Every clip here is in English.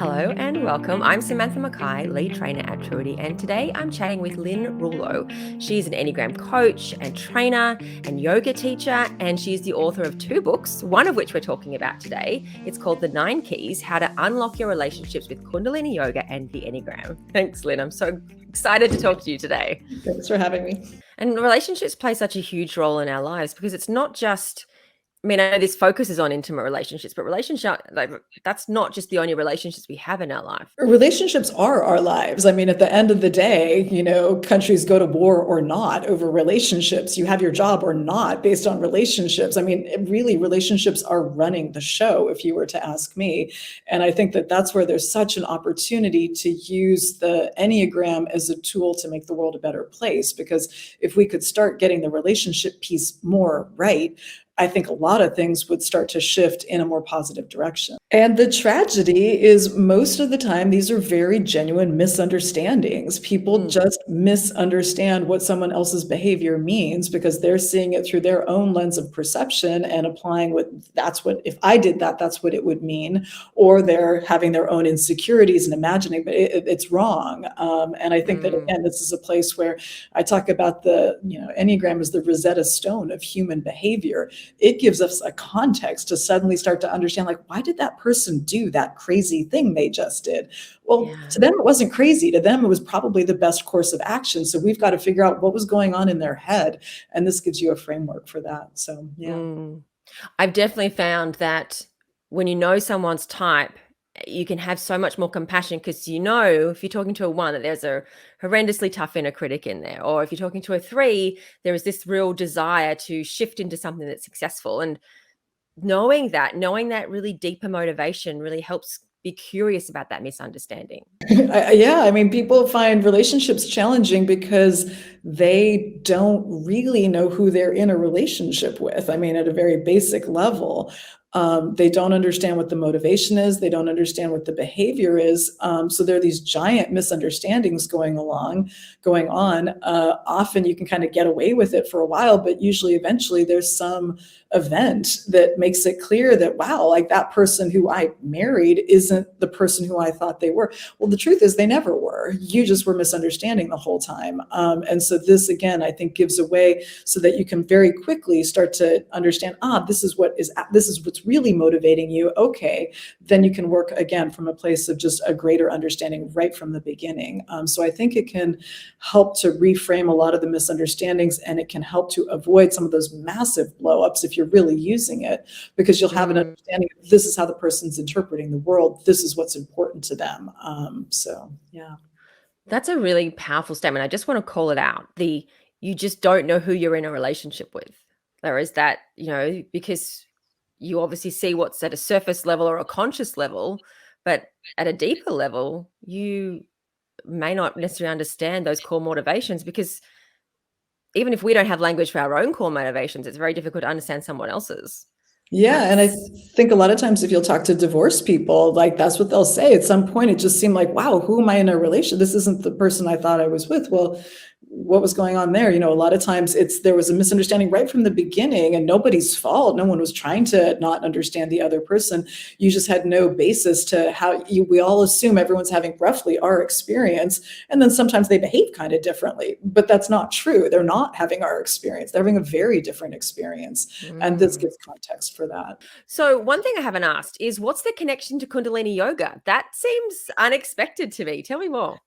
Hello and welcome. I'm Samantha Mackay, lead trainer at Truity, and today I'm chatting with Lynn Roulo. She's an Enneagram coach and trainer and yoga teacher, and she's the author of 2 books, one of which we're talking about today. It's called The 9 Keys: How to Unlock Your Relationships with Kundalini Yoga and the Enneagram. Thanks, Lynn. I'm so excited to talk to you today. Thanks for having me. And relationships play such a huge role in our lives because it's not just I know this focuses on intimate relationships, but that's not just the only relationships we have in our life. Relationships are our lives. I mean, at the end of the day, countries go to war or not over relationships. You have your job or not based on relationships. I mean, really, relationships are running the show, if you were to ask me. And I think that that's where there's such an opportunity to use the Enneagram as a tool to make the world a better place. Because if we could start getting the relationship piece more right, I think a lot of things would start to shift in a more positive direction. And the tragedy is most of the time, these are very genuine misunderstandings. People just misunderstand what someone else's behavior means because they're seeing it through their own lens of perception and applying if I did that, that's what it would mean. Or they're having their own insecurities and imagining, but it's wrong. And I think that, again, this is a place where I talk about Enneagram as the Rosetta Stone of human behavior. It gives us a context to suddenly start to understand, like, why did that person do that crazy thing they just did? Well, to them, it wasn't crazy. To them, it was probably the best course of action. So we've got to figure out what was going on in their head. And this gives you a framework for that. So, yeah. I've definitely found that when you know someone's type, you can have so much more compassion because if you're talking to a 1 that there's a horrendously tough inner critic in there, or if you're talking to a 3, there is this real desire to shift into something that's successful. And knowing that really deeper motivation really helps be curious about that misunderstanding. Yeah, I mean, people find relationships challenging because they don't really know who they're in a relationship with. I mean, at a very basic level, they don't understand what the motivation is. They don't understand what the behavior is. So there are these giant misunderstandings going on. Often you can kind of get away with it for a while, but usually eventually there's some event that makes it clear that, wow, like that person who I married isn't the person who I thought they were. Well, the truth is they never were. You just were misunderstanding the whole time. And so this, again, I think gives a way so that you can very quickly start to understand, this is what's really motivating you. Okay, then you can work again from a place of just a greater understanding right from the beginning. So I think it can help to reframe a lot of the misunderstandings, and it can help to avoid some of those massive blow-ups if you're really using it, because you'll have an understanding of this is how the person's interpreting the world. This is what's important to them. So, yeah. That's a really powerful statement. I just want to call it out. You just don't know who you're in a relationship with. There is that, because you obviously see what's at a surface level or a conscious level, but at a deeper level, you may not necessarily understand those core motivations, because even if we don't have language for our own core motivations, it's very difficult to understand someone else's. Yeah. And I think a lot of times if you'll talk to divorced people, like that's what they'll say. At some point, it just seemed like, wow, who am I in a relationship? This isn't the person I thought I was with. Well, what was going on there? A lot of times there was a misunderstanding right from the beginning, and nobody's fault. No one was trying to not understand the other person. You just had no basis to we all assume everyone's having roughly our experience. And then sometimes they behave kind of differently, but that's not true. They're not having our experience. They're having a very different experience. And this gives context for that. So one thing I haven't asked is, what's the connection to Kundalini yoga? That seems unexpected to me. Tell me more.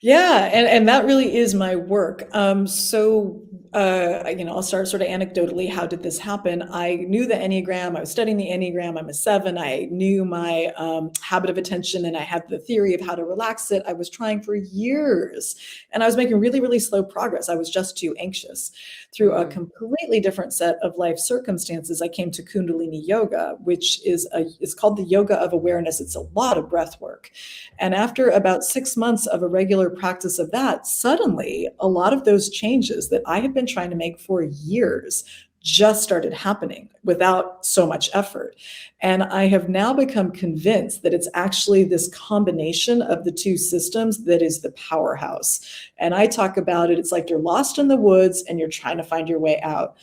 Yeah, and that really is my work. I'll start sort of anecdotally. How did this happen? I knew the Enneagram. I was studying the Enneagram. I'm a 7. I knew my habit of attention, and I had the theory of how to relax it. I was trying for years, and I was making really, really slow progress. I was just too anxious. Through a completely different set of life circumstances, I came to Kundalini yoga, which it's called the yoga of awareness. It's a lot of breath work. And after about 6 months of a regular practice of that, suddenly a lot of those changes that I had been trying to make for years just started happening without so much effort. And I have now become convinced that it's actually this combination of the 2 systems that is the powerhouse. And I talk about it, it's like you're lost in the woods and you're trying to find your way out.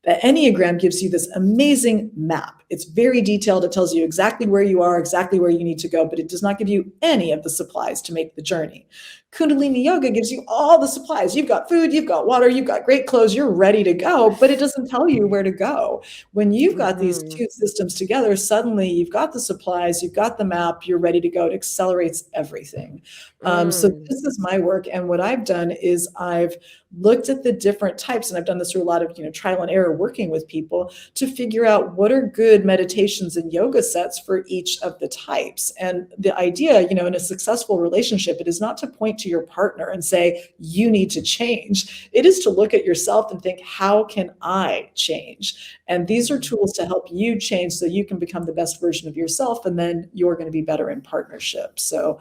The Enneagram gives you this amazing map. It's very detailed. It tells you exactly where you are, exactly where you need to go, but it does not give you any of the supplies to make the journey. Kundalini yoga gives you all the supplies. You've got food, you've got water, you've got great clothes, you're ready to go, but it doesn't tell you where to go. When you've got these two systems together, suddenly you've got the supplies, you've got the map, you're ready to go. It accelerates everything. So this is my work. And what I've done is I've looked at the different types, and I've done this through a lot of trial and error working with people to figure out what are good meditations and yoga sets for each of the types. And the idea, in a successful relationship, it is not to point to your partner and say, you need to change. It is to look at yourself and think, how can I change? And these are tools to help you change so you can become the best version of yourself, and then you're going to be better in partnership. So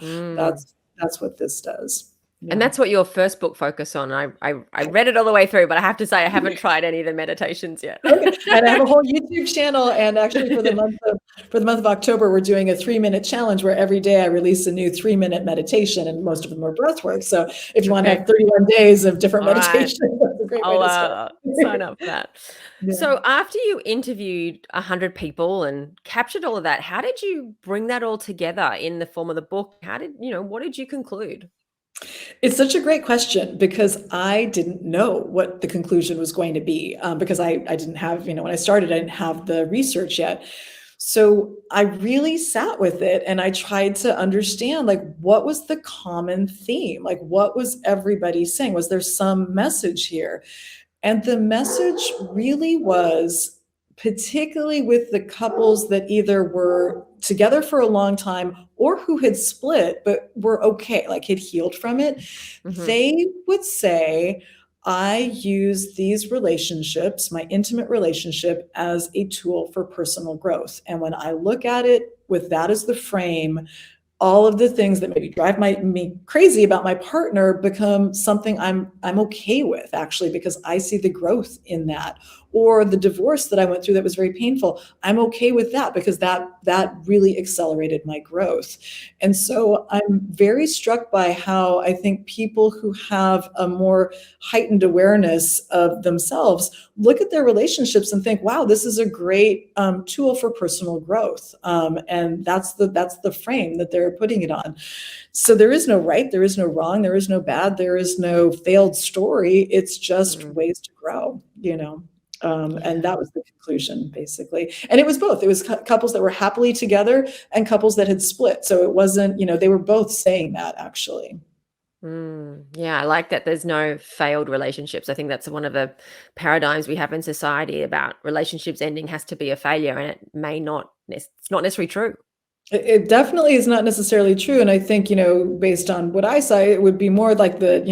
that's what this does. Yeah. And that's what your first book focused on. I read it all the way through, but I have to say I haven't tried any of the meditations yet. Okay. And I have a whole YouTube channel, and actually for the month of October, we're doing a 3-minute challenge where every day I release a new 3-minute meditation, and most of them are breath work. So if you want to have 31 days of different meditations, that's a great way to start. Sign up for that. Yeah. So after you interviewed 100 people and captured all of that, how did you bring that all together in the form of the book? What did you conclude? It's such a great question, because I didn't know what the conclusion was going to be, because I didn't have, when I started, I didn't have the research yet. So I really sat with it and I tried to understand, what was the common theme? What was everybody saying? Was there some message here? And the message really was, particularly with the couples that either were together for a long time or who had split but were okay, had healed from it, they would say, I use these relationships, my intimate relationship, as a tool for personal growth. And when I look at it with that as the frame, all of the things that maybe drive me crazy about my partner become something I'm okay with, actually, because I see the growth in that. Or the divorce that I went through that was very painful, I'm okay with that because that really accelerated my growth. And so I'm very struck by how I think people who have a more heightened awareness of themselves look at their relationships and think, wow, this is a great tool for personal growth. And that's the frame that they're putting it on. So there is no right, there is no wrong, there is no bad, there is no failed story. It's just ways to grow, And that was the conclusion, basically. And it was both. It was couples that were happily together and couples that had split. So it wasn't, they were both saying that, actually. Yeah, I like that there's no failed relationships. I think that's one of the paradigms we have in society about relationships ending has to be a failure, and it's not necessarily true. It definitely is not necessarily true. And I think, based on what I saw, it would be more like the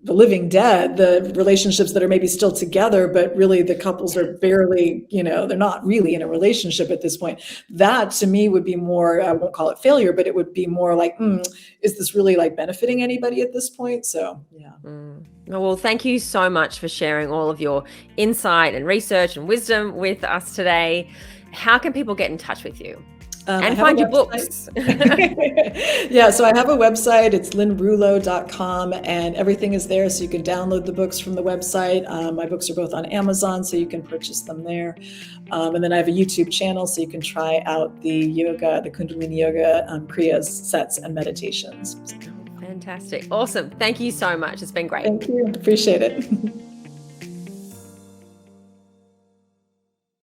living dead, the relationships that are maybe still together, but really the couples are barely, they're not really in a relationship at this point. That to me would be more, I won't call it failure, but it would be more like, is this really benefiting anybody at this point? So, yeah. Well, thank you so much for sharing all of your insight and research and wisdom with us today. How can people get in touch with you? And find your books. Yeah, so I have a website. It's lynnroulo.com, and everything is there. So you can download the books from the website. My books are both on Amazon, so you can purchase them there. And then I have a YouTube channel, so you can try out the Kundalini yoga, Kriyas, sets, and meditations. Fantastic. Awesome. Thank you so much. It's been great. Thank you. Appreciate it.